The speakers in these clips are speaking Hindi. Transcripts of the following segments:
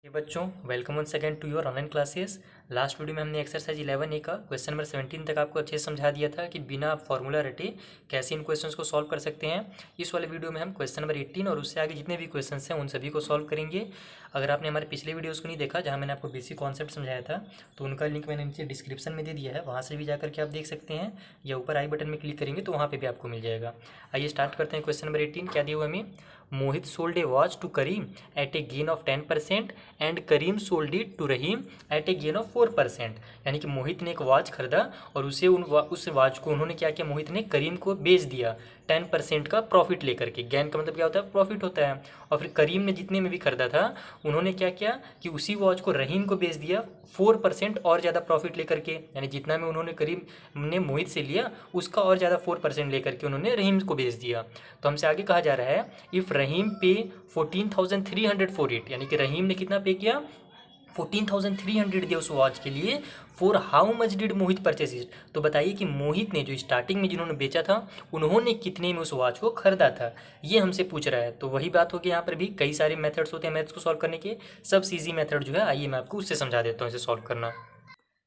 ये बच्चों welcome one second to your online classes. Last video में हमने एक्सरसाइज 11 ए का क्वेश्चन नंबर 17 तक आपको अच्छे से समझा दिया था कि बिना फॉर्मूला रटे कैसे इन क्वेश्चंस को सॉल्व कर सकते हैं। इस वाले वीडियो में हम क्वेश्चन नंबर 18 और उससे आगे जितने भी क्वेश्चंस हैं उन सभी को सॉल्व करेंगे। अगर आपने हमारे पिछले वीडियोज़ को नहीं देखा जहाँ मैंने आपको बेसिक कॉन्सेप्ट समझाया था तो उनका लिंक मैंने नीचे डिस्क्रिप्शन में दे दिया है, वहाँ से भी जाकर के आप देख सकते हैं, या ऊपर आई बटन में क्लिक करेंगे तो वहाँ पर भी आपको मिल जाएगा। आइए स्टार्ट करते हैं। क्वेश्चन नंबर 18 क्या दिया हुआ हमें? Mohit sold a watch to Karim at a gain of 10% and Karim sold it to Rahim at a gain of 4%। यानी कि मोहित ने एक वॉच खरीदा और उस वॉच को उन्होंने क्या किया, मोहित ने करीम को बेच दिया 10% का प्रॉफिट लेकर के। गेन का मतलब क्या होता है? प्रॉफिट होता है। और फिर करीम ने जितने में भी खरीदा था उन्होंने क्या किया कि उसी वॉच को रहीम को बेच दिया 4% और ज़्यादा प्रॉफिट लेकर के। यानी जितना में उन्होंने करीम ने मोहित से लिया उसका और ज़्यादा 4% लेकर के उन्होंने रहीम को बेच दिया। तो हमसे आगे कहा जा रहा है इफ़ रहीम पे 14,300 फॉर इट, यानी कि रहीम ने कितना पे किया? 14,300 दिया उस वॉच के लिए। For how much did Mohit purchase it? तो बताइए कि मोहित ने जो स्टार्टिंग में जिन्होंने बेचा था उन्होंने कितने में उस वॉच को खरीदा था, ये हमसे पूछ रहा है। तो वही बात होगी, यहाँ पर भी कई सारे मेथड्स होते हैं मैथ्स को सॉल्व करने के। सबसे ईजी मेथड जो है, आइए मैं आपको उससे समझा देता हूँ इसे सॉल्व करना।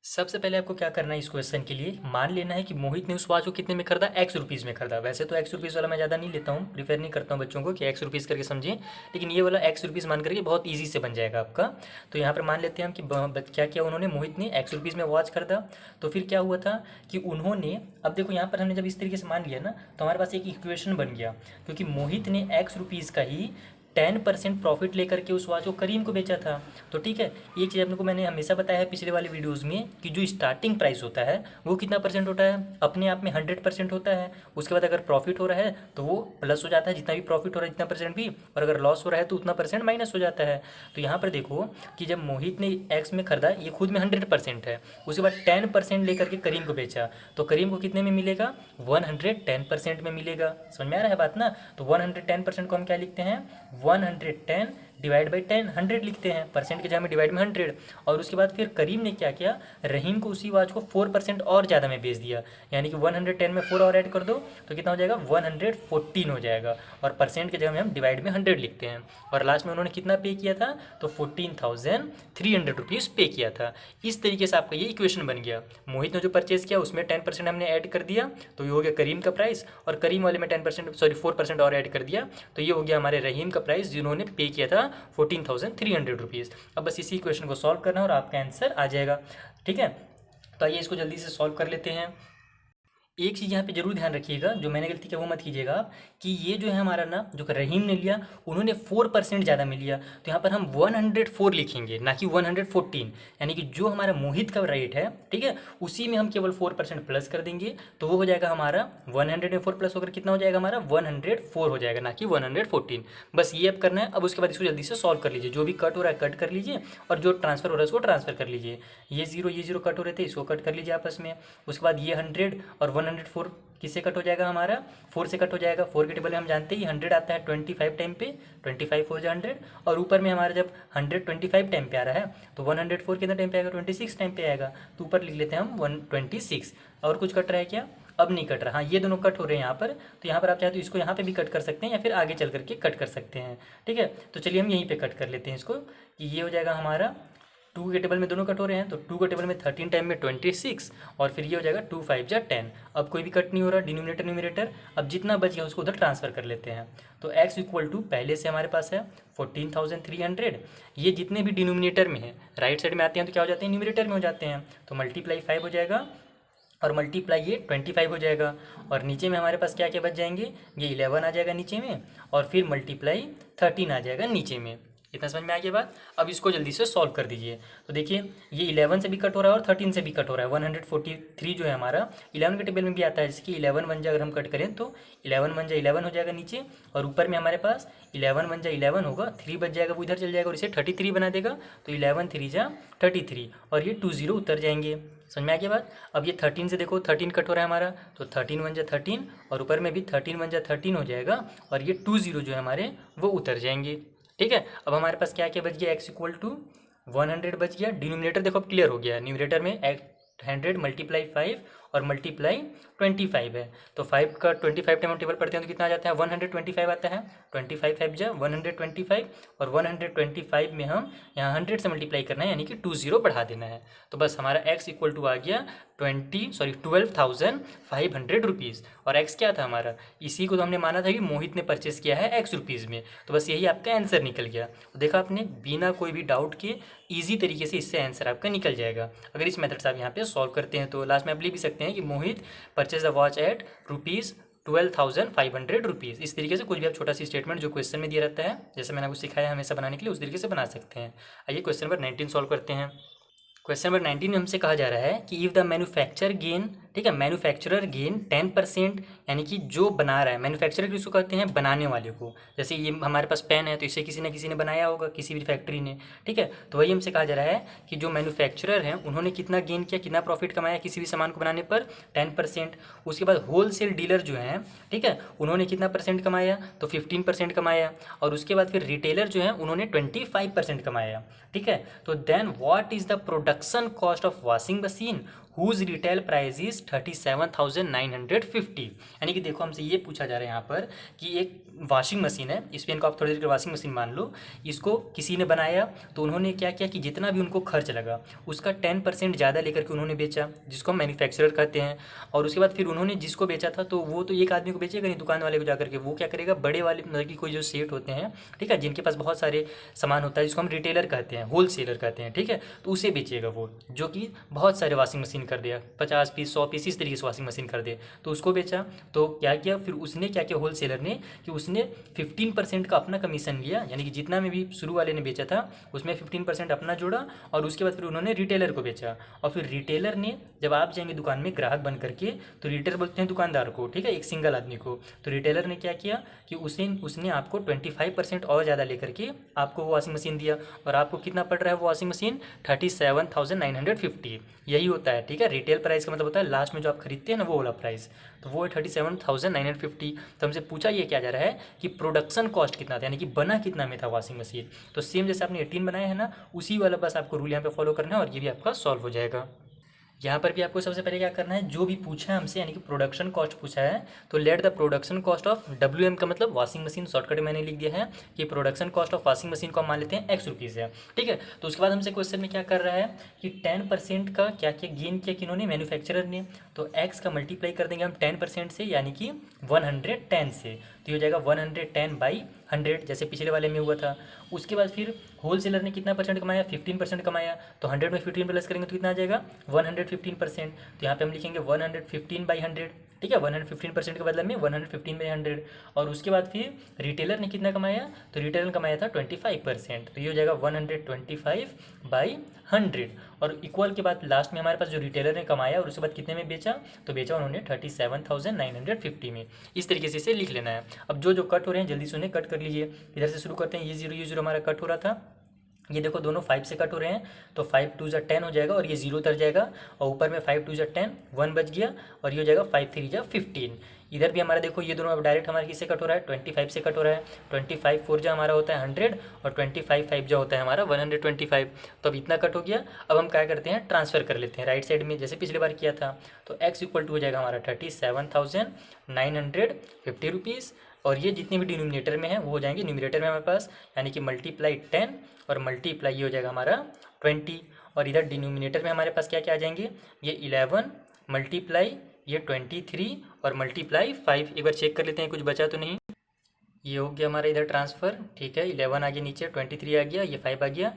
सबसे पहले आपको क्या करना है, इस क्वेश्चन के लिए मान लेना है कि मोहित ने उस वॉच को कितने में खरीदा? एक्स रुपीज़ में खरीदा। वैसे तो एक्स रुपीज़ वाला मैं ज़्यादा नहीं लेता हूँ, प्रीफर नहीं करता हूँ बच्चों को कि एक्स रुपीज़ करके समझें, लेकिन ये वाला एक्स रुपीज़ मान करके बहुत ईजी से बन जाएगा आपका। तो यहाँ पर मान लेते हैं हम कि क्या किया उन्होंने, मोहित ने एक्स रुपीज़ में वॉच खरीदा। तो फिर क्या हुआ था कि उन्होंने, अब देखो यहाँ पर हमने जब इस तरीके से मान लिया ना तो हमारे पास एक इक्वेशन बन गया, क्योंकि मोहित ने एक्स रुपीज़ का ही 10% प्रॉफिट लेकर के उस वॉच को करीम को बेचा था। तो ठीक है, एक चीज़ अपने को मैंने हमेशा बताया है पिछले वाले वीडियोज़ में कि जो स्टार्टिंग प्राइस होता है वो कितना परसेंट होता है? अपने आप में 100% होता है। उसके बाद अगर प्रॉफिट हो रहा है तो वो प्लस हो जाता है, जितना भी प्रॉफिट हो रहा है जितना परसेंट भी, और अगर लॉस हो रहा है तो उतना परसेंट माइनस हो जाता है। तो यहाँ पर देखो कि जब मोहित ने एक्स में खरीदा, ये खुद में 100% है, उसके बाद 10% लेकर के करीम को बेचा, तो करीम को कितने में मिलेगा? 110% में मिलेगा। समझ में आ रहा है बात ना? तो 110% को हम क्या लिखते हैं? 110 डिवाइड बाई 10, 100 लिखते हैं, परसेंट के जगह में डिवाइड में 100। और उसके बाद फिर करीम ने क्या किया, रहीम को उसी वॉच को 4% और ज़्यादा में बेच दिया। यानी कि 110 में 4 और ऐड कर दो तो कितना हो जाएगा? 114 हो जाएगा, और परसेंट के जगह में हम डिवाइड में 100 लिखते हैं। और लास्ट में उन्होंने कितना पे किया था? तो 14,300 रुपीज़ पे किया था। इस तरीके से आपका ये इक्वेशन बन गया। मोहित ने जो परचेज किया उसमें 10% हमने ऐड कर दिया तो ये हो गया करीम का प्राइस, और करीम वाले में 4% और ऐड कर दिया तो ये हो गया हमारे रहीम का प्राइस जिन्होंने पे किया था 14,300 रुपीज़। अब बस इसी क्वेश्चन को सॉल्व करना है और आपका आंसर आ जाएगा। ठीक है, तो आइए इसको जल्दी से सॉल्व कर लेते हैं। एक चीज़ यहाँ पे जरूर ध्यान रखिएगा, जो मैंने गलती किया वो मत कीजिएगा आप, कि ये जो है हमारा ना, जो रहीम ने लिया उन्होंने 4% ज़्यादा में लिया, तो यहाँ पर हम 104 लिखेंगे ना कि 114। यानी कि जो हमारा मोहित का रेट है, ठीक है, उसी में हम केवल 4% प्लस कर देंगे तो वो हो जाएगा हमारा 104 प्लस होकर कितना हो जाएगा हमारा? 104 हो जाएगा, ना कि 114। बस ये अब करना है। अब उसके बाद इसको जल्दी से सॉल्व कर लीजिए, जो भी कट हो रहा है कट कर लीजिए, और जो ट्रांसफर हो रहा है उसको ट्रांसफर कर लीजिए। ये जीरो कट हो रहे थे, इसको कट कर लीजिए आपस में। उसके बाद ये 100 और 104 किससे कट हो जाएगा? हमारा 4 से कट हो जाएगा। 4 के टेबल में हम जानते ही 100 आता है 25 टाइम पे, 25 4 100, और ऊपर में हमारा जब 100 25 टाइम पे आ रहा है तो 104 कितना टाइम पे आएगा? 26 टाइम पे आएगा। तो ऊपर लिख लेते हैं हम 126। और कुछ कट रहा है क्या? अब नहीं कट रहा। हाँ, ये दोनों कट हो रहे हैं यहाँ पर, तो यहाँ पर आप चाहे तो इसको यहाँ पे भी कट कर सकते हैं या फिर आगे चल करके कट कर सकते हैं। ठीक है, तो चलिए हम यहीं पे कट कर लेते हैं इसको, कि ये हो जाएगा हमारा 2 के टेबल में दोनों कट हो रहे हैं, तो 2 के टेबल में 13 टाइम में 26, और फिर ये हो जाएगा 2 5 जा 10। अब कोई भी कट नहीं हो रहा, डिनोमिनेटर न्यूमिनेटर। अब जितना बच गया उसको उधर ट्रांसफर कर लेते हैं। तो x इक्वल टू पहले से हमारे पास है 14,300। ये जितने भी डिनोमिनेटर में है राइट साइड में आते हैं तो क्या हो जाते हैं? न्यूमिनेटर में हो जाते हैं। तो मल्टीप्लाई 5 हो जाएगा, और मल्टीप्लाई ये 25 हो जाएगा, और नीचे में हमारे पास क्या क्या बच जाएंगे? ये 11 आ जाएगा नीचे में, और फिर मल्टीप्लाई 13 आ जाएगा नीचे में। इतना समझ में आ गया बात? अब इसको जल्दी से सॉल्व कर दीजिए। तो देखिए ये 11 से भी कट हो रहा है और 13 से भी कट हो रहा है। 143 जो है हमारा 11 के टेबल में भी आता है, जैसे कि 11 1 जा अगर हम कट करें तो 11 1 जा 11 हो जाएगा नीचे, और ऊपर में हमारे पास 11 1 जा 11 होगा, 3 बच जाएगा वो इधर चल जाएगा और इसे 33 बना देगा। तो 11 3 जा 33, और ये 20 उतर जाएंगे। समझ में आ गया बात? अब ये 13 से देखो 13 कट हो रहा है हमारा, तो 13 1 जा 13, और ऊपर में भी 13 1 जा 13 हो जाएगा, और ये 20 जो है हमारे वो उतर जाएंगे। ठीक है, अब हमारे पास क्या क्या बच गया? x इक्वल टू 100 बच गया। डिनोमिनेटर देखो अब क्लियर हो गया। न्यूमिनेटर में 100 मल्टीप्लाई 5 और मल्टीप्लाई 25 है। तो 5 का 25 टाइम हम टेबल पढ़ते हैं तो कितना आ जाता है 125 आता है। 25 5 जा 125 और 125 में हम यहाँ 100 से मल्टीप्लाई करना है यानी कि 20 बढ़ा देना है। तो बस हमारा x इक्वल टू आ गया 12,500 रुपीज़। और x क्या था हमारा, इसी को तो हमने माना था कि मोहित ने परचेस किया है x रुपीज़ में। तो बस यही आपका आंसर निकल गया। तो देखा आपने, बिना कोई भी डाउट के ईजी तरीके से इससे आंसर आपका निकल जाएगा अगर इस मेथड से आप यहाँ पे सॉल्व करते हैं। तो लास्ट में आप लिख भी सकते हैं कि मोहित परचेज द वॉच एट ₹12,500। इस तरीके से कोई भी आप छोटा सी स्टेटमेंट जो क्वेश्चन में दिया रहता है, जैसे मैंने आपको सिखाया हमेशा बनाने के लिए, उस तरीके से बना सकते हैं। आइए क्वेश्चन नंबर 19 सॉल्व करते हैं। क्वेश्चन नंबर 19 में हमसे कहा जा रहा है कि इफ़ द मैन्युफैक्चरर गेन, ठीक है, मैन्युफैक्चरर गेन 10%, यानी कि जो बना रहा है, मैन्युफैक्चरर किसको कहते हैं, बनाने वाले को। जैसे ये हमारे पास पेन है तो इसे किसी न किसी ने बनाया होगा, किसी भी फैक्ट्री ने, ठीक है। तो वही हमसे कहा जा रहा है कि जो मैन्युफैक्चरर हैं उन्होंने कितना गेन किया, कितना प्रॉफिट कमाया किसी भी सामान को बनाने पर, 10%। उसके बाद होलसेल डीलर जो हैं, ठीक है, उन्होंने कितना परसेंट कमाया, तो 15% कमाया। और उसके बाद फिर रिटेलर जो हैं उन्होंने 25% कमाया, ठीक है। तो then what is the production cost of washing machine whose retail price is 37,950। यानी कि देखो हमसे ये पूछा जा रहा है यहाँ पर कि एक वॉशिंग मशीन है, इस पेन को आप थोड़ी देर के वॉशिंग मशीन मान लो, इसको किसी ने बनाया तो उन्होंने क्या किया कि जितना भी उनको खर्च लगा उसका 10% ज़्यादा लेकर के उन्होंने बेचा, जिसको हम मैन्युफैक्चरर कहते हैं। और उसके बाद फिर उन्होंने जिसको बेचा था तो वो तो एक आदमी को बेचेगा नहीं, दुकान वाले को जाकर के, वो क्या करेगा, बड़े वाले मतलब कि कोई जो सेठ होते हैं, ठीक है, जिनके पास बहुत सारे सामान होता है, जिसको हम रिटेलर कहते हैं, होलसेलर कहते हैं, ठीक है, तो उसे बेचेगा वो, जो कि बहुत सारे वॉशिंग मशीन कर दिया, 50 पीस 100 पीस इस तरीके से वॉशिंग मशीन कर दे, तो उसको बेचा। तो क्या किया फिर उसने, क्या किया होलसेलर ने, कि उसने 15% का अपना कमीशन लिया, यानी कि जितना में भी शुरू वाले ने बेचा था उसमें 15% अपना जोड़ा, और उसके बाद फिर उन्होंने रिटेलर को बेचा। और फिर रिटेलर ने, जब आप जाएंगे दुकान में ग्राहक बन करके, तो रिटेलर बोलते हैं दुकानदार को, ठीक है, एक सिंगल आदमी को। तो रिटेलर ने क्या किया कि उसने आपको 25% और ज़्यादा लेकर के आपको वो वॉशिंग मशीन दिया, और आपको कितना पड़ रहा है वो वॉशिंग मशीन, 37,950। यही होता है, ठीक है, रिटेल प्राइस का मतलब होता है लास्ट में जो आप खरीदते हैं ना वो वाला प्राइस, तो वो है 37,950। तो हमसे पूछा ये क्या जा रहा है कि प्रोडक्शन कॉस्ट कितना था, यानी कि बना कितना में था वॉशिंग मशीन। तो सेम जैसे आपने 18 बनाया है ना, उसी वाला बस आपको रूल यहाँ पे फॉलो करना है और ये भी आपका सॉल्व हो जाएगा। यहाँ पर भी आपको सबसे पहले क्या करना है, जो भी पूछा है हमसे, यानी कि प्रोडक्शन कॉस्ट पूछा है, तो let the production cost of WM का मतलब वॉशिंग मशीन, शॉर्टकट मैंने लिख दिया है कि production cost of washing machine को हम मान लेते हैं X रुपीज़ है, ठीक है। तो उसके बाद हमसे क्वेश्चन में क्या कर रहा है कि 10% का क्या क्या गेन किया किन्होंने, मैन्युफैक्चरर ने। तो X का मल्टीप्लाई कर देंगे हम 10% से, यानी कि 110 से, तो ये हो जाएगा 110/100 जैसे पिछले वाले में हुआ था। उसके बाद फिर होलसेलर ने कितना परसेंट कमाया, 15% कमाया, तो 100 में 15 प्लस करेंगे तो कितना आ जाएगा 115%। तो यहाँ पे हम लिखेंगे 115/100, ठीक है, 115% के बदले में 115/100। और उसके बाद फिर रिटेलर ने कितना कमाया, तो रिटेलर ने कमाया था 25%, तो ये हो जाएगा 125/100। और इक्वल के बाद लास्ट में हमारे पास जो रिटेलर ने कमाया और उसके बाद कितने में बेचा, तो बेचा उन्होंने 37,950 में। इस तरीके से इसे लिख लेना है। अब जो कट हो रहे हैं जल्दी से उन्हें कट कर लीजिए। इधर से शुरू करते हैं, ये 0 हमारा कट हो रहा था, ये देखो दोनों 5 से कट हो रहे हैं, तो 5 2 जा 10 हो जाएगा और ये 0 उतर जाएगा, और ऊपर में 5 2 जा 10, 1 बच गया, और ये हो जाएगा 5 3 जा 15। इधर भी हमारा देखो ये दोनों अब डायरेक्ट हमारे किससे कट हो रहा है, 25 से कट हो रहा है। 25 4 जा हमारा होता है 100, और 25 5 जा होता है हमारा 125। तो अब इतना कट हो गया। अब हम क्या करते हैं, ट्रांसफ़र कर लेते हैं राइट साइड में, जैसे पिछली बार किया था। तो x इक्वल टू हो जाएगा हमारा 37,950 रुपीज़, और ये जितने भी डिनोमिनेटर में है वो हो जाएंगे न्यूमरेटर में हमारे पास, यानी कि मल्टीप्लाई 10 और मल्टीप्लाई ये हो जाएगा हमारा 20। और इधर डिनोमिनेटर में हमारे पास क्या क्या आ जाएंगे, ये 11 मल्टीप्लाई ये 23 और मल्टीप्लाई 5। एक बार चेक कर लेते हैं कुछ बचा तो नहीं। ये हो गया हमारा इधर ट्रांसफ़र, ठीक है, 11 आ गया नीचे, 23 आ गया, ये 5 आ गया,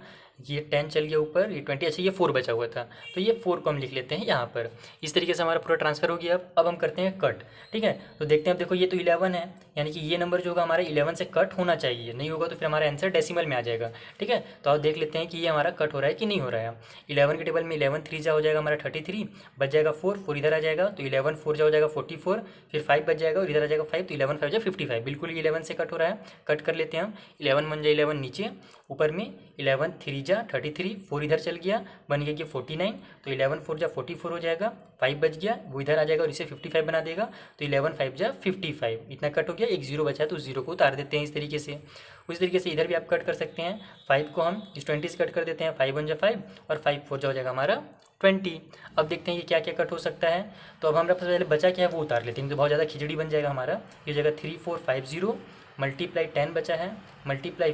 ये 10 चल गया ऊपर, ये 20, अच्छा ये 4 बचा हुआ था, तो ये 4 को हम लिख लेते हैं यहाँ पर। इस तरीके से हमारा पूरा ट्रांसफ़र हो गया। अब हम करते हैं कट, ठीक है। तो देखते हैं, अब देखो ये तो 11 है, यानी कि ये नंबर जो होगा हमारा 11 से कट होना चाहिए, नहीं होगा तो फिर हमारा आंसर डेसिमल में आ जाएगा, ठीक है। तो आप देख लेते हैं कि ये हमारा कट हो रहा है कि नहीं हो रहा है। 11 के टेबल में 11 3 जा हो जाएगा हमारा 33, बच जाएगा 4 4 इधर आ जाएगा, तो 11 4 जा हो जाएगा 44, फिर 5 बच जाएगा और इधर आ जाएगा 5, तो 11 5 जा 55, बिल्कुल 11 से कट हो रहा है। कट कर लेते हैं हम, 11 1 जा 11 नीचे, ऊपर में 11 3 जा 33, 4 इधर चल गया, बन गया कि 49, तो 11 4 जा 44 हो जाएगा, 5 बच गया, वो इधर आ जाएगा और इसे 55 बना देगा, तो 11 5 जा 55, इतना कट हो गया, एक जीरो बचा है तो उस जीरो को उतार देते हैं इस तरीके से। उस तरीके से इधर भी आप कट कर सकते हैं, 5 को हम इस 20 से कट कर देते हैं, 5 1 जा 5 और 5 4 जा हो जाएगा हमारा 20। अब देखते हैं कि क्या क्या कट हो सकता है। तो अब हमारे पास पहले बचा क्या है वो उतार लेते हैं, तो बहुत ज़्यादा खिचड़ी बन जाएगा हमारा। ये जगह 3450 मल्टीप्लाई 10 बचा है, मल्टीप्लाई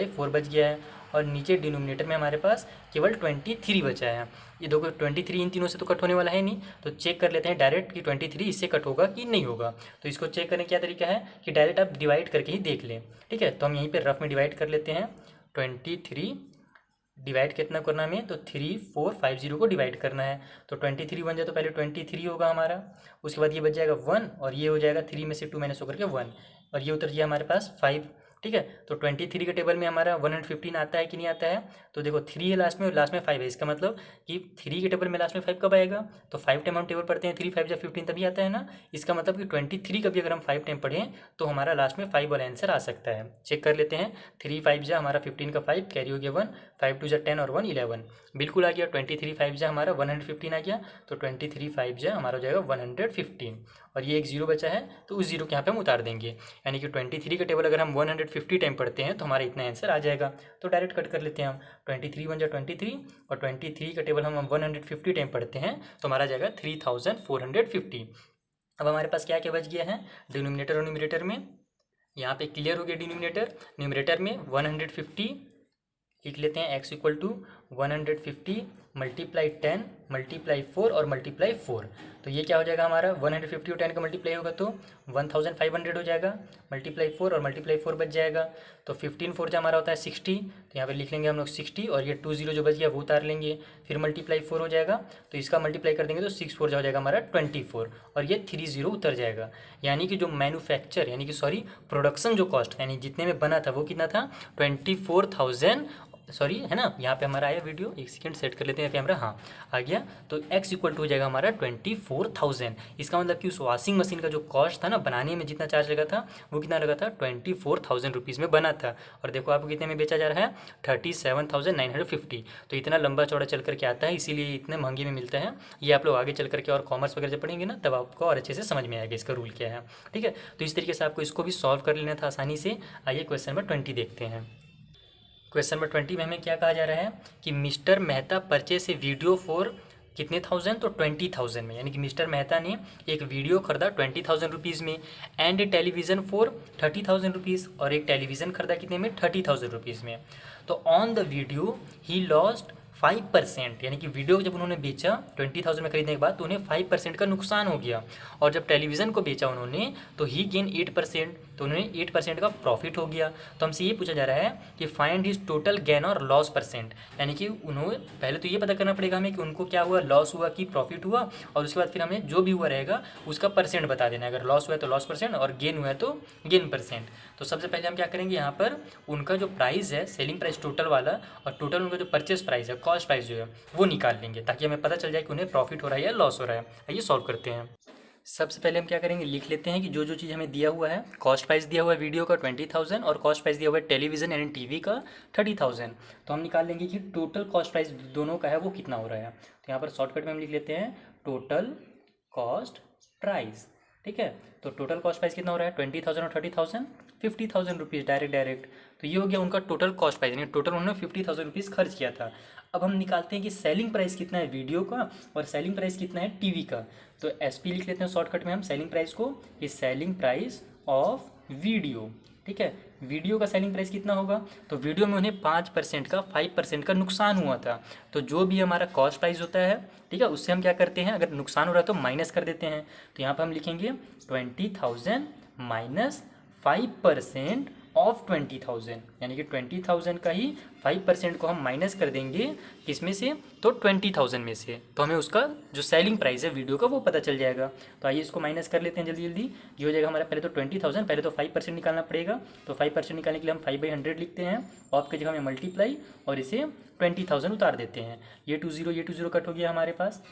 4 बच गया है, और नीचे डिनोमिनेटर में हमारे पास केवल 23 बचा है। ये देखो 23 इन तीनों से तो कट होने वाला है नहीं, तो चेक कर लेते हैं डायरेक्ट कि 23 इससे कट होगा कि नहीं होगा। तो इसको चेक करने का क्या तरीका है कि डायरेक्ट आप डिवाइड करके ही देख लें, ठीक है। तो हम यहीं पे रफ में डिवाइड कर लेते हैं, 23 डिवाइड कितना करना है हमें, तो 3450 को डिवाइड करना है। तो 23 बन जाए तो पहले 23 होगा हमारा, उसके बाद ये बच जाएगा 1 और ये हो जाएगा 3 में से 2 माइनस होकर के 1, और ये उतर गया हमारे पास 5, ठीक है। तो 23 के टेबल में हमारा 115 आता है कि नहीं आता है, तो देखो 3 है लास्ट में और लास्ट में 5 है, इसका मतलब कि 3 के टेबल में लास्ट में 5 कब आएगा, तो 5 टाइम हम टेबल पढ़ते हैं, 3 5 जा 15 तभी आता है ना। इसका मतलब कि 23 का भी अगर हम 5 टाइम पढ़ें तो हमारा लास्ट में 5 वाला आंसर आ सकता है। चेक कर लेते हैं, 3 5 जा हमारा 15 का 5 कैरी हो गया 1, 5 2 जा 10 और 1 11, बिल्कुल आ गया। 23 5 जा हमारा 115 आ गया, तो 23 5 जा हमारा हो जाएगा 115, और ये एक जीरो बचा है तो उस जीरो के यहाँ पे हम उतार देंगे, यानी कि 23 का टेबल अगर हम 150 टाइम पढ़ते हैं तो हमारा इतना आंसर आ जाएगा। तो डायरेक्ट कट कर लेते हैं हम, 23 बन जा 23 और 23 का टेबल हम 150 टाइम पढ़ते हैं तो हमारा जाएगा 3450। अब हमारे पास क्या क्या बच गया है डिनोमिनेटर और न्यूमरेटर में, यहाँ पे क्लियर हो गया डिनोमिनेटर। न्यूमरेटर में 150 लिख लेते हैं, x equal to 150 multiply 10 multiply 4 और मल्टीप्लाई 4, तो ये क्या हो जाएगा हमारा 150 और 10 का मल्टीप्लाई होगा तो 1500 हो जाएगा, मल्टीप्लाई 4 और मल्टीप्लाई 4 बच जाएगा, तो 15 4 जो हमारा होता है 60, तो यहाँ पे लिख लेंगे हम लोग 60 और ये 20 जो बच गया वो उतार लेंगे, फिर मल्टीप्लाई 4 हो जाएगा, तो इसका मल्टीप्लाई कर देंगे तो 6 4 हो जाएगा हमारा 24 और ये 30 उतर जाएगा। यानी कि जो मैन्युफैक्चर यानी कि सॉरी प्रोडक्शन जो कॉस्ट यानी जितने में बना था वो कितना था 24,000, सॉरी है ना, यहाँ पे हमारा आया वीडियो, एक सेकंड सेट कर लेते हैं कैमरा, हाँ आ गया। तो x इक्वल टू हो जाएगा हमारा 24,000, इसका मतलब कि उस वॉशिंग मशीन का जो कॉस्ट था ना बनाने में जितना चार्ज लगा था वो कितना लगा था 24,000 रुपीज़ में बना था, और देखो आपको कितने में बेचा जा रहा है 37,950। तो इतना लंबा चौड़ा चल करके आता है, इसीलिए इतने महंगे में मिलता है। ये आप लोग आगे चल करके और कॉमर्स वगैरह जब पढ़ेंगे ना तब आपको और अच्छे से समझ में आएगा इसका रूल क्या है, ठीक है। तो इस तरीके से आपको इसको भी सॉल्व कर लेना था आसानी से। आइए क्वेश्चन नंबर 20 देखते हैं। क्वेश्चन नंबर 20 में हमें क्या कहा जा रहा है कि mister Mehta purchase A video for कितने थाउजेंड, तो 20,000 में, यानी कि मिस्टर मेहता ने एक वीडियो खरीदा 20,000 रुपीज़ में, and A television for 30,000 rupees, और एक टेलीविज़न खरीदा कितने में 30,000 रुपीज़ में। तो on the video he lost 5%, यानी कि वीडियो जब उन्होंने बेचा 20,000 में खरीदने के बाद तो उन्हें 5% का नुकसान हो गया, और जब टेलीविज़न को बेचा उन्होंने तो ही गेन 8%, तो उन्हें 8% का प्रॉफिट हो गया। तो हमसे ये पूछा जा रहा है कि फाइंड हिज टोटल गेन और लॉस परसेंट, यानी कि उन्होंने पहले तो ये पता करना पड़ेगा हमें कि उनको क्या हुआ, लॉस हुआ कि प्रॉफिट हुआ, और उसके बाद फिर हमें जो भी हुआ रहेगा उसका परसेंट बता देना है। अगर लॉस हुआ है तो लॉस परसेंट और गेन हुआ है तो गेन परसेंट। तो सबसे पहले हम क्या करेंगे, यहाँ पर उनका जो प्राइस है सेलिंग प्राइस टोटल वाला और टोटल उनका जो परचेस प्राइस है कॉस्ट प्राइस जो है वो निकाल लेंगे, ताकि हमें पता चल जाए कि उन्हें प्रॉफिट हो रहा है या लॉस हो रहा है। आइए सॉल्व करते हैं। सबसे पहले हम क्या करेंगे, लिख लेते हैं कि जो जो चीज़ हमें दिया हुआ है, कॉस्ट प्राइस दिया हुआ है वीडियो का 20,000 और कॉस्ट प्राइस दिया हुआ है टेलीविज़न यानी टीवी का 30,000, तो हम निकाल लेंगे कि टोटल कॉस्ट प्राइस दोनों का है वो कितना हो रहा है। तो यहाँ पर शॉर्टकट में हम लिख लेते हैं टोटल कॉस्ट प्राइस, ठीक है। तो टोटल कॉस्ट प्राइस कितना हो रहा है 20,000 और 30,000 50,000 रुपीज़ डायरेक्ट। तो ये हो गया उनका टोटल कॉस्ट प्राइस, यानी टोटल उन्होंने 50,000 रुपीज़ खर्च किया था। अब हम निकालते हैं कि सेलिंग प्राइस कितना है वीडियो का और सेलिंग प्राइस कितना है टीवी का। तो एसपी लिख लेते हैं शॉर्टकट में हम सेलिंग प्राइस को, कि सेलिंग प्राइस ऑफ वीडियो, ठीक है। वीडियो का सेलिंग प्राइस कितना होगा, तो वीडियो में उन्हें 5% का 5% का नुकसान हुआ था। तो जो भी हमारा कॉस्ट प्राइस होता है, ठीक है, उससे हम क्या करते हैं, अगर नुकसान हो रहा है तो माइनस कर देते हैं। तो यहाँ पर हम लिखेंगे 20,000 माइनस 5% ऑफ 20,000, यानी कि 20,000 का ही 5% को हम माइनस कर देंगे किसमें से, तो 20,000 में से, तो हमें उसका जो सेलिंग प्राइस है वीडियो का वो पता चल जाएगा। तो आइए इसको माइनस कर लेते हैं जल्दी जल्दी। ये हो जाएगा हमारा पहले तो 20,000, पहले तो 5% निकालना पड़ेगा, तो 5% निकालने के लिए हम 5/100 लिखते हैं, ऑफ की जगह में मल्टीप्लाई और इसे 20,000 उतार देते हैं। ये 20 कट हो गया हमारे पास,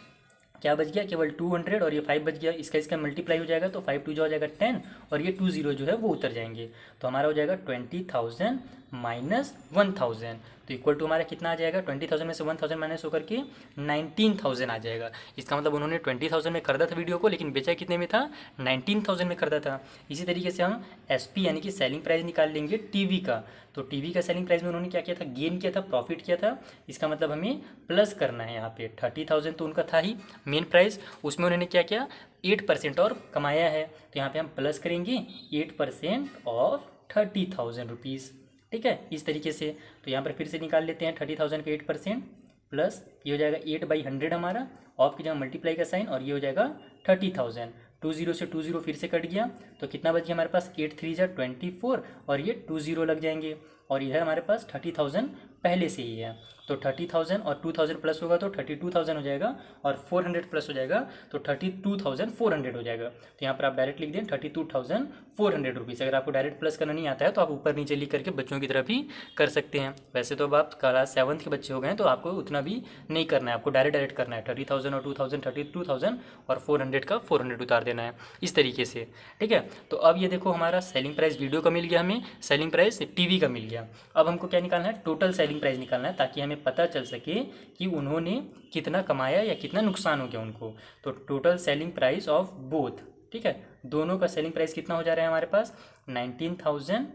क्या बच गया केवल 200 और ये 5 बच गया, इसका मल्टीप्लाई हो जाएगा तो 5 2 हो जाएगा 10 और ये 20 जो है वो उतर जाएंगे। तो हमारा हो जाएगा 20,000 -1000, तो इक्वल टू हमारा कितना आ जाएगा, 20,000 में से 1000 माइनस होकर के 19,000 आ जाएगा। इसका मतलब उन्होंने 20,000 में खरीदा था वीडियो को, लेकिन बेचा कितने में था, 19,000 में खरीदा था। इसी तरीके से हम SP यानी कि सेलिंग प्राइस निकाल लेंगे टीवी का। तो टीवी का सेलिंग प्राइस में उन्होंने क्या किया था, गेन किया था, प्रॉफिट किया था। इसका मतलब हमें प्लस करना है यहाँ पे। 30,000 तो उनका था ही मेन प्राइस, उसमें उन्होंने क्या किया, 8% और कमाया है। तो यहाँ पे हम प्लस करेंगे 8% ऑफ 30,000 रुपीज़। ठीक है, इस तरीके से। तो यहाँ पर फिर से निकाल लेते हैं 30,000 का 8% प्लस ये हो जाएगा 8/100 हमारा, ऑफ की जगह मल्टीप्लाई का साइन, और ये हो जाएगा 30,000। 20 से 20 फिर से कट गया, तो कितना बच गया हमारे पास, 8 3 जा 24, और ये 20 लग जाएंगे। और इधर हमारे पास 30,000 पहले से ही है, तो 30,000 और 2,000 प्लस होगा तो 32,000 हो जाएगा, और 400 प्लस हो जाएगा तो 32,400 हो जाएगा। तो यहाँ पर आप डायरेक्ट लिख दें 32,400 रुपीज़। अगर आपको डायरेक्ट प्लस करना नहीं आता है तो आप ऊपर नीचे लिख करके बच्चों की तरह भी कर सकते हैं। वैसे तो अब आप क्लास 7th के बच्चे हो गए हैं, तो आपको उतना भी नहीं करना है, आपको डायरेक्ट करना है। 30,000 और 2,000 32,000 और 400 का 400 उतार देना है, इस तरीके से। ठीक है, तो अब ये देखो हमारा सेलिंग प्राइस वीडियो का मिल गया, हमें सेलिंग प्राइस टीवी का मिल गया। अब हमको क्या निकालना है, टोटल सेलिंग प्राइस निकालना है, ताकि हमें पता चल सके कि उन्होंने कितना कमाया या कितना नुकसान हो गया उनको। तो total selling price of both, ठीक है, दोनों का सेलिंग प्राइस कितना हो जा रहा है हमारे पास, 19,000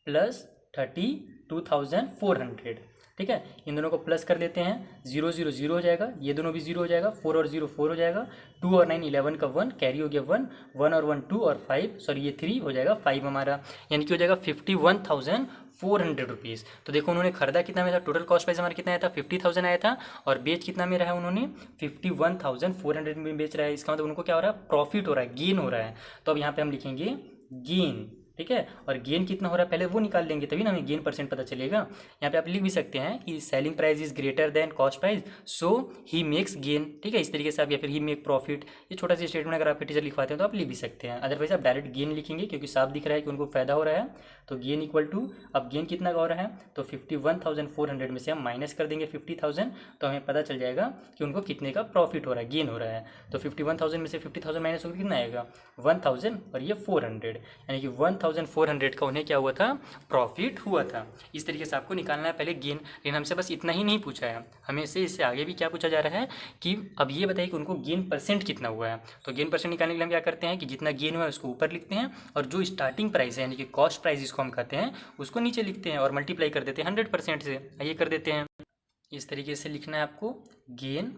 प्लस 32,400। ठीक है, इन दोनों को प्लस कर लेते हैं, 0 0 0 हो जाएगा, ये दोनों भी 0 हो जाएगा, 4 और 0 4 हो जाएगा, 2 और 9 11 का 1 कैरी हो गया 1, 1 और 1 2 और 5 सॉरी ये 3 हो जाएगा 5 हमारा, यानी कि हो जाएगा 51,400 रुपीज़। तो देखो उन्होंने खरीदा कितना में था, टोटल कॉस्ट प्राइस हमारा कितना आया था, 50,000 आया था, और बेच कितना में रहा है उन्होंने, 51,400 में बेच रहा है। इसका मतलब उनको क्या हो रहा है, प्रॉफिट हो रहा है, गेन हो रहा है। तो अब यहाँ पे हम लिखेंगे गेन। ठीक है, और गेन कितना हो रहा है पहले वो निकाल लेंगे, तभी ना हमें गेन परसेंट पता चलेगा। यहाँ पे आप लिख भी सकते हैं कि selling price is greater than cost price, so he makes gain. ठीक है, इस तरीके से आप, या फिर ही मेक प्रॉफिट, ये छोटा सा स्टेटमेंट अगर आपके टीचर लिखवाते हैं तो आप लिख भी सकते हैं। अदरवाइज आप डायरेक्ट गेन लिखेंगे, क्योंकि साफ दिख रहा है कि उनको फायदा हो रहा है। तो गेन इक्वल टू, अब गेन कितना का हो रहा है, तो 51,400 में से हम माइनस कर देंगे 50,000, तो हमें पता चल जाएगा कि उनको कितने का प्रॉफिट हो रहा है, गेन हो रहा है। तो 51,000 में से 50,000 माइनस होकर कितना आएगा, 1,000, और ये 400, यानी कि 1,400 का उन्हें क्या हुआ था, प्रॉफिट हुआ था। इस तरीके से आपको निकालना है पहले गेन। लेकिन हमसे बस इतना ही नहीं पूछा है, हमें से इससे आगे भी क्या पूछा जा रहा है कि अब ये बताइए कि उनको गेन परसेंट कितना हुआ है। तो गेन परसेंट निकालने के लिए हम क्या करते हैं कि जितना गेन हुआ है उसको ऊपर लिखते हैं, और जो स्टार्टिंग प्राइस है यानी कि कॉस्ट प्राइस जिसको हम कहते हैं उसको नीचे लिखते हैं, और मल्टीप्लाई कर देते हैं 100% से। आइए कर देते हैं, इस तरीके से लिखना है आपको, गेन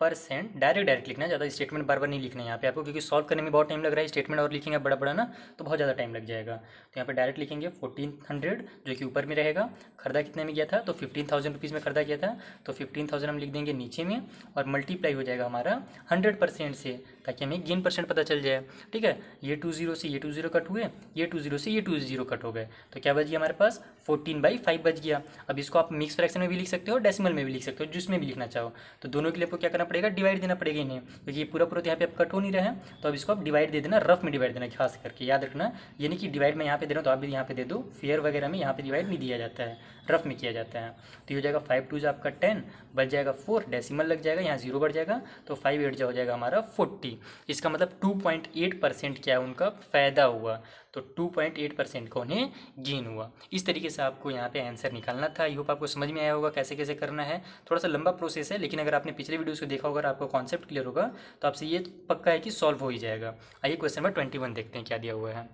परसेंट, डायरेक्ट लिखना है, ज़्यादा स्टेटमेंट बार बार नहीं लिखना है यहाँ पे आपको, क्योंकि सॉल्व करने में बहुत टाइम लग रहा है। स्टेटमेंट और लिखेंगे बड़ा बड़ा ना, तो बहुत ज़्यादा टाइम लग जाएगा। तो यहाँ पे डायरेक्ट लिखेंगे 1400, जो कि ऊपर में रहेगा। खरीदा कितने में गया था, तो 15,000 रुपीज़ में खरीदा गया था, तो 15,000 हम लिख देंगे नीचे में, और मल्टीप्लाई हो जाएगा हमारा 100% से, ताकि हमें गेन परसेंट पता चल जाए। ठीक है, ये 20 से ये 20 कट हुए, ये 20 से ये 20 कट हो गए, तो क्या बच गया हमारे पास, 14/5 बच गया। अब इसको आप मिक्स फ्रैक्शन में भी लिख सकते हो, डेसिमल में भी लिख सकते हो, जिसमें भी लिखना चाहो। तो दोनों के लिए आपको क्या करना पड़ेगा, डिवाइड देना पड़ेगा इन्हें, क्योंकि ये पूरा यहाँ पे आप कट हो नहीं रहा है। तो अब इसको आप डिवाइड दे देना, रफ में डिवाइड देना, खास करके याद रखना। ये नहीं कि डिवाइड में यहाँ पे दे रहा हूँ तो आप भी यहाँ पे दे दो, फेयर वगैरह में यहाँ पे डिवाइड नहीं दिया जाता है, रफ में किया जाता है। तो ये हो जाएगा 5 2 आपका 10, बच जाएगा 4, डेसिमल लग जाएगा, यहाँ 0 बढ़ जाएगा, तो 5 8 हो जाएगा हमारा 40। इसका मतलब 2.8% क्या है उनका फ़ायदा हुआ, तो 2.8% का उन्हें गेन हुआ। इस तरीके से आपको यहाँ पे आंसर निकालना था। आई होप आपको समझ में आया होगा कैसे कैसे करना है। थोड़ा सा लंबा प्रोसेस है, लेकिन अगर आपने पिछले वीडियोस को देखा होगा और आपको कॉन्सेप्ट क्लियर होगा तो आपसे ये पक्का है कि सॉल्व हो ही जाएगा। आइए क्वेश्चन नंबर 21 देखते हैं क्या दिया हुआ है।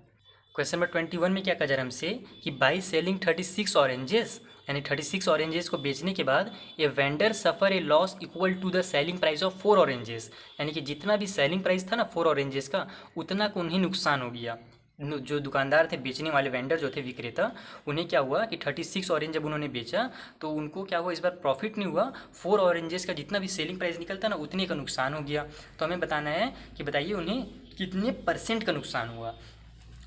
क्वेश्चन नंबर 21 में क्या कहा जा रहा है हमसे कि बाई सेलिंग 36 ऑरेंजेस, यानी 36 ऑरेंजेस को बेचने के बाद a vendor suffer a loss equal to the selling price of 4 oranges, यानी कि जितना भी सेलिंग प्राइस था ना 4 ऑरेंजेस का, उतना को उन्हें नुकसान हो गया। जो दुकानदार थे, बेचने वाले वेंडर जो थे, विक्रेता, उन्हें क्या हुआ कि 36 ऑरेंज जब उन्होंने बेचा तो उनको क्या हुआ, इस बार प्रॉफिट नहीं हुआ, 4 ऑरेंजेस का जितना भी सेलिंग प्राइस निकलता ना उतने का नुकसान हो गया। तो हमें बताना है कि बताइए उन्हें कितने % का नुकसान हुआ।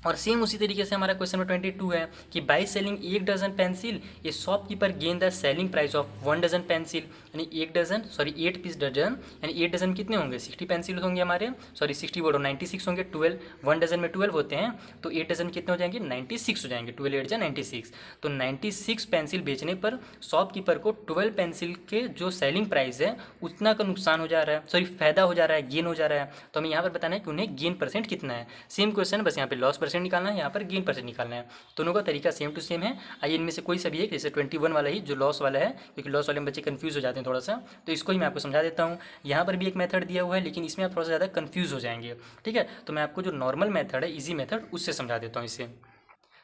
और सेम उसी तरीके से हमारा क्वेश्चन नंबर 22 है कि by selling 1 dozen pencil a shopkeeper gain the selling price of 1 dozen pencil, यानी 8 पीस डजन, यानी 8 डजन कितने होंगे, 60 पेंसिल होंगे हमारे, सॉरी 60 बोलो 96 होंगे, 12 1 डजन में 12 होते हैं, तो 8 डजन कितने हो जाएंगे, 96 हो जाएंगे, 12 8 96। तो 96 पेंसिल बेचने पर शॉपकीपर को 12 पेंसिल के जो सेलिंग प्राइस है उतना का नुकसान हो जा रहा है, सॉरी फ़ायदा हो जा रहा है, गेन हो जा रहा है। तो हमें यहाँ पर बताना है कि उन्हें गेन % कितना है। सेम क्वेश्चन, बस यहाँ पे लॉस % परसेंट निकालना है, यहाँ पर गेन परसेंट निकालना है। दोनों का तरीका सेम टू सेम है। आइए इनमें से कोई सा भी एक, जैसे 21 वाला ही जो लॉस वाला है, क्योंकि लॉस वाले में बच्चे कन्फ्यूज़ हो जाते हैं थोड़ा सा, तो इसको ही मैं आपको समझा देता हूँ। यहाँ पर भी एक मेथड दिया हुआ है, लेकिन इसमें आप थोड़ा सा ज़्यादा कन्फ्यूज़ हो जाएंगे, ठीक है। तो मैं आपको जो नॉर्मल मेथड है, ईजी मेथड, उससे समझा देता हूँ इसे।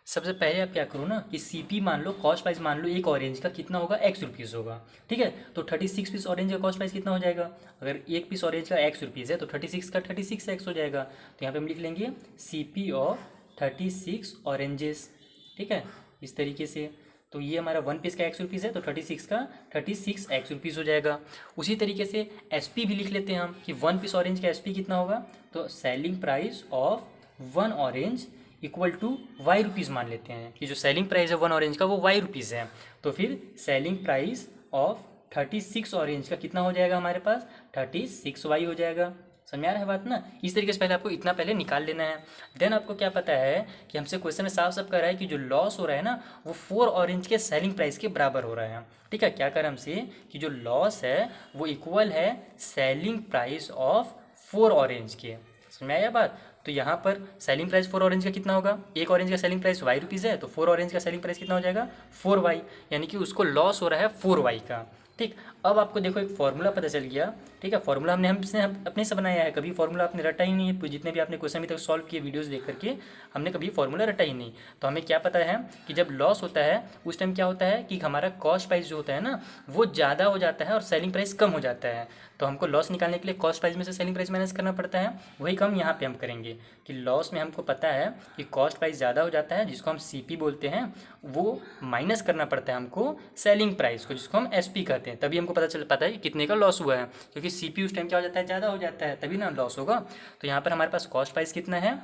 सबसे पहले आप क्या करो ना कि सीपी मान लो, कॉस्ट प्राइस मान लो एक ऑरेंज का कितना होगा, एक्स रुपीज़ होगा, ठीक है। तो 36 पीस ऑरेंज का कॉस्ट प्राइस कितना हो जाएगा, अगर एक पीस ऑरेंज का एक्स रुपीज़ है तो 36 का 36 एक्स हो जाएगा। तो यहाँ पे हम लिख लेंगे सीपी ऑफ 36 ऑरेंजेस, ठीक है, इस तरीके से। तो ये हमारा वन पीस का एक्स रुपीज़ है, तो 36 का 36 एक्स रुपीज़ हो जाएगा। उसी तरीके से एसपी भी लिख लेते हैं हम कि वन पीस ऑरेंज का एसपी कितना होगा, तो selling price of one orange equal to Y rupees मान लेते हैं कि जो सेलिंग प्राइस है वन ऑरेंज का वो वाई रुपीज़ है। तो फिर सेलिंग प्राइस ऑफ 36 ऑरेंज का कितना हो जाएगा हमारे पास, 36 वाई हो जाएगा। समझ आ रहा है बात ना। इस तरीके से पहले आपको इतना पहले निकाल लेना है। देन आपको क्या पता है कि हमसे क्वेश्चन में साफ साफ कर रहा है कि जो लॉस हो रहा है ना वो 4 ऑरेंज के सेलिंग प्राइस के बराबर हो रहा है, ठीक है। क्या कर हमसे कि जो लॉस है वो इक्वल है सेलिंग प्राइस ऑफ 4 ऑरेंज के। समझ में आया बात। तो यहाँ पर सेलिंग प्राइस 4 ऑरेंज का कितना होगा, एक ऑरेंज का सेलिंग प्राइस वाई रुपीज़ है, तो 4 ऑरेंज का सेलिंग प्राइस कितना हो जाएगा, 4 वाई, यानी कि उसको लॉस हो रहा है 4 वाई का, ठीक। अब आपको देखो एक फॉर्मूला पता चल गया, ठीक है। फॉर्मूला हमने अपने से बनाया है, कभी फॉर्मूला आपने रटा ही नहीं है, जितने भी आपने क्वेश्चन अभी तक सॉल्व किए वीडियोस देख करके, हमने कभी फॉर्मूला रटा ही नहीं। तो हमें क्या पता है कि जब लॉस होता है उस टाइम क्या होता है कि हमारा कॉस्ट प्राइस जो होता है ना वो ज़्यादा हो जाता है और सेलिंग प्राइस कम हो जाता है। तो हमको लॉस निकालने के लिए कॉस्ट प्राइस में से सेलिंग प्राइस माइनस करना पड़ता है। वही काम यहाँ पे हम करेंगे कि लॉस में हमको पता है कि कॉस्ट प्राइस ज़्यादा हो जाता है, जिसको हम सीपी बोलते हैं, वो माइनस करना पड़ता है हमको सेलिंग प्राइस को, जिसको हम एसपी कहते हैं। तभी हमको पता चल पाता है कि कितने का लॉस हुआ है, क्योंकि सीपी उस टाइम क्या हो जाता है, ज़्यादा हो जाता है, तभी ना लॉस होगा। तो यहाँ पर हमारे पास कॉस्ट प्राइस कितना है,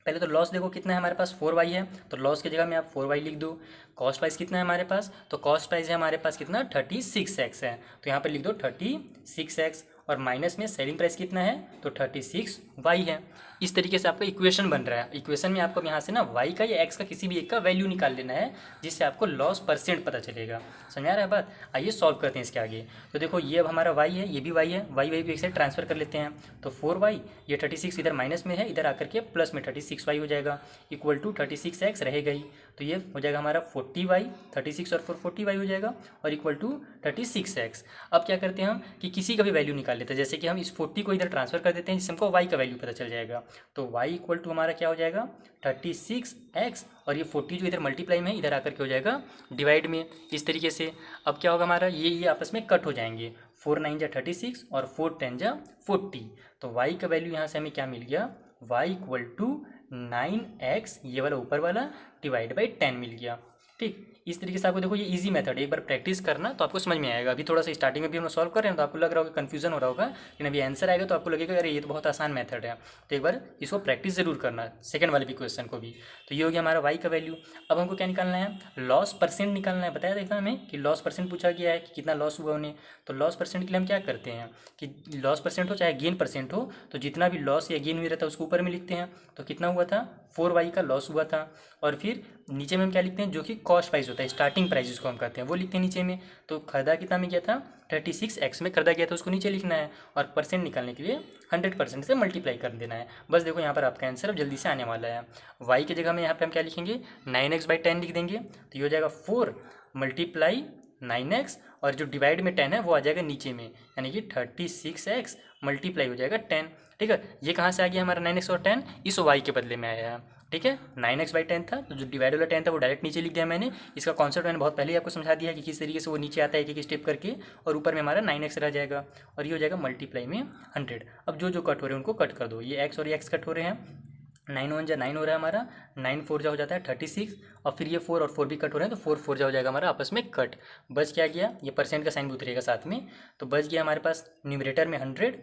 पहले तो लॉस देखो कितना है हमारे पास, 4 वाई है, तो लॉस की जगह में आप 4 वाई लिख दो। कॉस्ट प्राइस कितना है हमारे पास, तो कॉस्ट प्राइस है हमारे पास कितना, 36 एक्स है, तो यहाँ पर लिख दो 36 एक्स, और माइनस में सेलिंग प्राइस कितना है, तो 36 वाई है। इस तरीके से आपका इक्वेशन बन रहा है। इक्वेशन में आपको यहाँ से ना वाई का या एक्स का किसी भी एक का वैल्यू निकाल लेना है, जिससे आपको लॉस परसेंट पता चलेगा। समझ आ रहा है बात। आइए सॉल्व करते हैं इसके आगे। तो देखो ये अब हमारा वाई है, ये भी वाई है, वाई को एक साइड ट्रांसफर कर लेते हैं। तो 4 वाई, ये 36 इधर माइनस में है, इधर आकर के प्लस में 36 वाई हो जाएगा, इक्वल टू 36 एक्स रहेगा ही। तो ये हो जाएगा हमारा 40 वाई, 36 और 4 40 वाई हो जाएगा, और इक्वल टू 36 एक्स। अब क्या करते हैं हम कि किसी का भी वैल्यू निकाल लेते हैं, जैसे कि हम इस 40 को इधर ट्रांसफर कर देते हैं, जिससे हमको वाई का वैल्यू पता चल जाएगा। तो y इक्वल टू हमारा क्या हो जाएगा, 36x, और ये 40 जो इधर मल्टीप्लाई में है इधर आकर के हो जाएगा डिवाइड में, इस तरीके से। अब क्या होगा हमारा, ये आपस में कट हो जाएंगे, 4 9 जा 36 और 4 10 जा 40। तो y का वैल्यू यहाँ से हमें क्या मिल गया, y इक्वल टू 9x, ये वाला ऊपर वाला, डिवाइड बाई 10 मिल गया, ठीक। इस तरीके से आपको देखो ये इजी मेथड है, एक बार प्रैक्टिस करना तो आपको समझ में आएगा। अभी थोड़ा सा स्टार्टिंग में भी हम सॉल्व कर रहे हैं तो आपको लग रहा होगा कन्फ्यूजन हो रहा होगा, लेकिन अभी आंसर आएगा तो आपको लगेगा अरे ये तो बहुत आसान मेथड है। तो एक बार इसको प्रैक्टिस जरूर करना, सेकंड वाले भी क्वेश्चन को भी। तो ये हो गया हमारा वाई का वैल्यू। अब हमको क्या निकालना है, लॉस परसेंट निकालना है। बताया देखा हमें कि लॉस परसेंट पूछा गया है कि कितना लॉस हुआ उन्हें। तो लॉस परसेंट के लिए हम क्या करते हैं कि लॉस परसेंट हो चाहे गेन परसेंट हो, तो जितना भी लॉस या गेन हुआ रहता है उसको ऊपर में लिखते हैं। तो कितना हुआ था, 4 वाई का लॉस हुआ था, और फिर नीचे में हम क्या लिखते हैं, जो कि कॉस्ट प्राइस होता है, स्टार्टिंग प्राइस जिसको हम कहते हैं, वो लिखते हैं नीचे में। तो खरीदा कितना में गया था, 36 एक्स में खरीदा गया था, उसको नीचे लिखना है, और परसेंट निकालने के लिए 100% से मल्टीप्लाई कर देना है। बस देखो यहाँ पर आपका आंसर अब जल्दी से आने वाला है। वाई की जगह में यहाँ पे हम क्या लिखेंगे, 9x/10 लिख देंगे। तो ये हो जाएगा 4 मल्टीप्लाई 9x, और जो डिवाइड में 10 है वो आ जाएगा नीचे में, यानी कि 36x मल्टीप्लाई हो जाएगा 10, ठीक है। ये कहाँ से आ गया हमारा 9x और 10, इस y के बदले में आया है, ठीक है। 9x/10 था, तो जो डिवाइड वाला 10 था वो डायरेक्ट नीचे लिख दिया मैंने। इसका कॉन्सेप्ट मैंने बहुत पहले ही आपको समझा दिया कि किस तरीके से वो नीचे आता है एक एक स्टेप करके, और ऊपर में हमारा 9x रह जाएगा, और ये हो जाएगा मल्टीप्लाई में 100। अब जो जो कट हो रहे हैं उनको कट कर दो, ये x और ये x कट हो रहे हैं, 9 1 जा 9 हो रहा है हमारा, 9 4 जा हो जाता है 36, और फिर ये 4 और 4 भी कट हो रहे हैं, तो 4 4 जा हो जाएगा हमारा आपस में कट। बच क्या गया, ये परसेंट का साइन भी उतरेगा साथ में, तो बच गया हमारे पास न्यूमरेटर में 100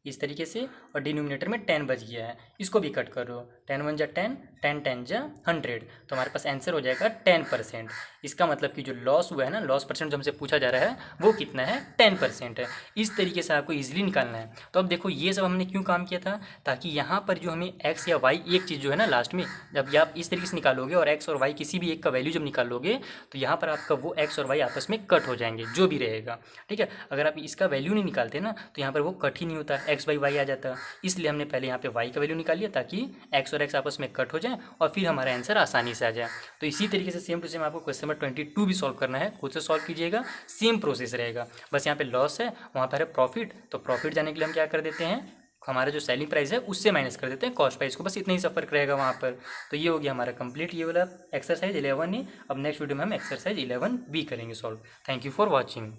इस तरीके से, और डिनोमिनेटर में 10 बच गया है। इसको भी कट कर दो, 10 1 जा 10, 10 10 जा 100, तो हमारे पास आंसर हो जाएगा 10%। इसका मतलब कि जो लॉस हुआ है ना, लॉस परसेंट जो हमसे पूछा जा रहा है वो कितना है, 10% है। इस तरीके से आपको ईजिली निकालना है। तो अब देखो ये सब हमने क्यों काम किया था, ताकि यहाँ पर जो हमें एक्स या वाई एक चीज़ जो है ना लास्ट में, जब आप इस तरीके से निकालोगे और एक्स और वाई किसी भी एक का वैल्यू जब निकालोगे, तो यहाँ पर आपका वो एक्स और वाई आपस में कट हो जाएंगे, जो भी रहेगा, ठीक है। अगर आप इसका वैल्यू नहीं निकालते ना तो यहाँ पर वो कट ही नहीं होता, एक्स बाई वाई आ जाता। इसलिए हमने पहले यहाँ पे वाई का वैल्यू निकाल लिया ताकि एक्स और एक्स आपस में कट हो जाए और फिर हमारा आंसर आसानी से आ जाए। तो इसी तरीके से सेम टू सेम आपको क्वेश्चन नंबर 22 भी सॉल्व करना है, खुद से सॉल्व कीजिएगा, सेम प्रोसेस रहेगा। बस यहाँ पे लॉस है, वहाँ पर है प्रॉफिट, तो प्रॉफिट जाने के लिए हम क्या कर देते हैं, हमारा जो सेलिंग प्राइस है उससे माइनस कर देते हैं कॉस्ट प्राइस को, बस इतना ही सा फर्क रहेगा वहाँ पर। तो ये हो गया हमारा कंप्लीट ये वाला एक्सरसाइज 11 ही। अब नेक्स्ट वीडियो में हम एक्सरसाइज 11 भी करेंगे solve. Thank you for watching.